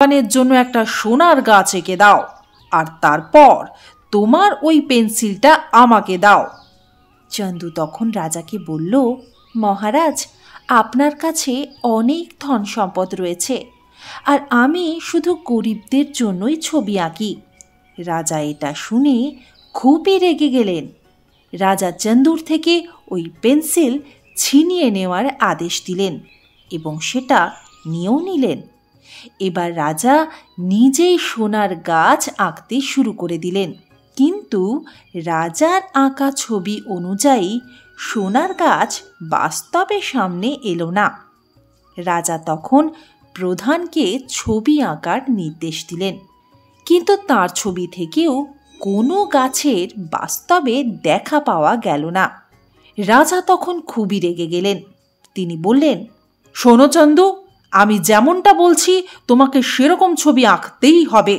বাগানের জন্য একটা সোনার গাছ এঁকে দাও, আর তারপর তোমার ওই পেন্সিলটা আমাকে দাও। চন্দু তখন রাজাকে বলল, মহারাজ, আপনার কাছে অনেক ধন সম্পদ রয়েছে, আর আমি শুধু গরিবদের জন্যই ছবি আঁকি। রাজা এটা শুনে খুবই রেগে গেলেন। রাজা চন্দুর থেকে ওই পেন্সিল ছিনিয়ে নেওয়ার আদেশ দিলেন এবং সেটা নিয়েও নিলেন। এবার রাজা নিজেই সোনার গাছ আঁকতে শুরু করে দিলেন, কিন্তু রাজার আঁকা ছবি অনুযায়ী সোনার গাছ বাস্তবে সামনে এলো না। রাজা তখন প্রধানকে ছবি আঁকার নির্দেশ দিলেন, কিন্তু তার ছবি থেকেও কোনো গাছের বাস্তবে দেখা পাওয়া গেল না। রাজা তখন খুবই রেগে গেলেন। তিনি বললেন, শোনো চন্দু, আমি যেমনটা বলছি তোমাকে সেরকম ছবি আঁকতেই হবে,